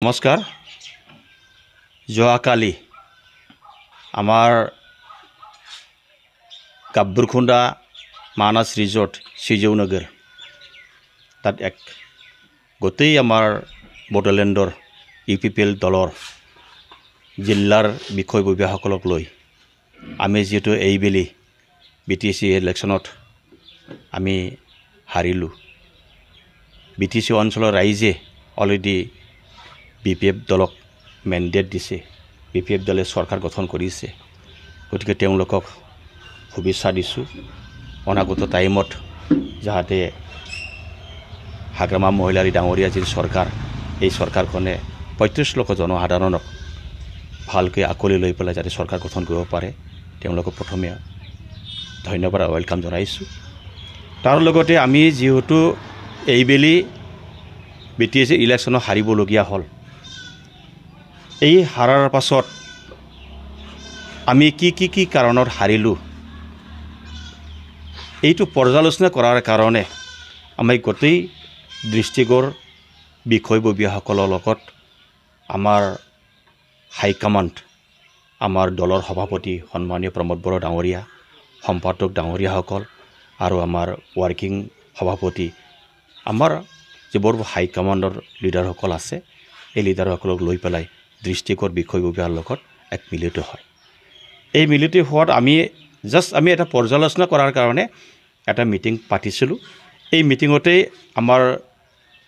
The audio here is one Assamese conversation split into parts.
নমস্কাৰ যোৱাকালি আমাৰ গাব্বৰখুন্দা মানাস ৰিজৰ্ট সিজৌনগৰ তাত এক গোটেই আমাৰ বড়োলেণ্ডৰ UPPL দলৰ জিলাৰ বিষয়ববীয়াসকলক লৈ আমি যেটো এইবেলি BTC ইলেকশ্যনত আমি হাৰিলোঁ BTC অঞ্চলৰ ৰাইজে অলৰেডি BPF দলক মেন্ডেট দিছে BPF দলে সৰকাৰ গঠন কৰিছে গতিকে তেওঁলোকক শুভেচ্ছা দিছোঁ অনাগত টাইমত যাতে হাগ্ৰামা মহিলাৰী ডাঙৰীয়া যি সৰকাৰ এই সৰকাৰখনে 35 লাখ জনসাধাৰণক ভালকৈ আকলি লৈ পেলাই যাতে সৰকাৰ গঠন কৰিব পাৰে তেওঁলোকক প্ৰথমে ধন্যবাদ ওয়েলকাম জনাইছোঁ তাৰ লগতে আমি যেহেতু এইবেলি BTC ইলেকশ্যনত হাৰিবলগীয়া হ'ল এই হাৰাৰ পাছত আমি কি কাৰণত হাৰিলোঁ এইটো পৰ্যালোচনা কৰাৰ কাৰণে আমি গোটেই দৃষ্টিগোৰ বিষয়ববীয়াসকলৰ লগত আমাৰ হাইকমাণ্ড আমাৰ দলৰ সভাপতি সন্মানীয় প্ৰমোদ বড়ো ডাঙৰীয়া সম্পাদক ডাঙৰীয়াসকল আৰু আমাৰ ৱৰ্কিং সভাপতি আমাৰ যিবোৰ হাইকমাণ্ডৰ লিডাৰসকল আছে এই লিডাৰসকলক লৈ পেলাই দৃষ্টিগোৰ বিষয়ববীয়াৰ লগত এক মিলিত হয় এই মিলিত হোৱাত আমি এটা পৰ্যালোচনা কৰাৰ কাৰণে এটা মিটিং পাতিছিলোঁ এই মিটিঙতে আমাৰ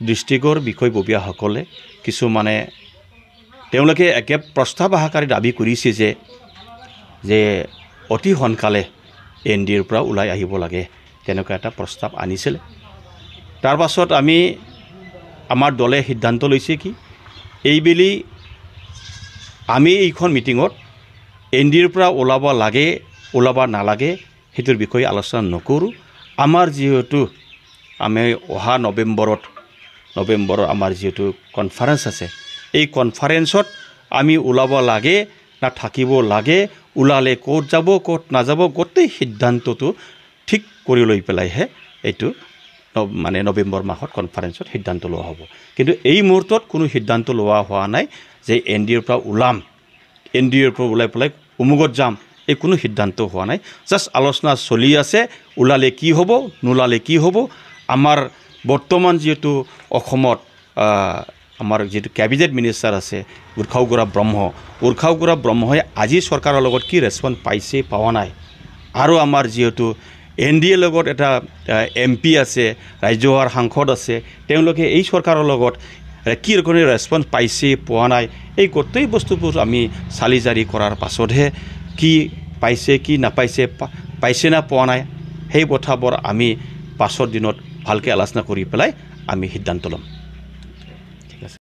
দৃষ্টিগোৰ বিষয়ববীয়াসকলে কিছু মানে তেওঁলোকে একে প্ৰস্তাৱ আকাৰে দাবী কৰিছে যে অতি সোনকালে NDৰ পৰা ওলাই আহিব লাগে তেনেকুৱা এটা প্ৰস্তাৱ আনিছিল তাৰ পাছত আমাৰ দলে সিদ্ধান্ত লৈছে কি এইবেলি আমি এইখন মিটিঙত NDৰ পৰা ওলাব লাগে ওলাব নালাগে হেতুৰ বিষয়ে আলোচনা নকৰোঁ আমাৰ যেহেতু আমি অহা নৱেম্বৰত আমাৰ যেহেতু কনফাৰেন্স আছে এই কনফাৰেন্সত আমি ওলাব লাগে না থাকিব লাগে ওলালে ক'ত যাব ক'ত নাযাব গোটেই সিদ্ধান্তটো ঠিক কৰি লৈ পেলাইহে এইটো মানে নৱেম্বৰ মাহত কনফাৰেন্সত সিদ্ধান্ত লোৱা হ'ব কিন্তু এই মুহূৰ্তত কোনো সিদ্ধান্ত লোৱা হোৱা নাই যে NDৰ পৰা ওলাম NDৰ পৰা ওলাই পেলাই উমুগত যাম এই কোনো সিদ্ধান্ত হোৱা নাই জাস্ট আলোচনা চলি আছে ওলালে কি হ'ব নোলালে কি হ'ব আমাৰ বৰ্তমান যেটো অসমত আমাৰ যেটো ক্যাবিনেট মিনিষ্টাৰ আছে উৰ্খাওগুৰা ব্ৰহ্মই আজি চৰকাৰৰ লগত কি ৰেসপন্স পাইছে পাৱা নাই আৰু আমাৰ যেটো NDৰ লগত এটা MP আছে ৰাজ্যসভাৰ সাংসদ আছে তেওঁলোকে এই চৰকাৰৰ লগত কি ৰকমেৰ ৰেসপন্স পাইছে পোৱা নাই এই গোটেই বস্তুবোৰ আমি চালি জাৰি কৰাৰ পাছতহে কি পাইছে কি নাপাইছে পাইছে না পোৱা নাই সেই কথাবোৰ আমি পাছৰ দিনত ভালকৈ আলোচনা কৰি পেলাই আমি সিদ্ধান্ত ল'ম।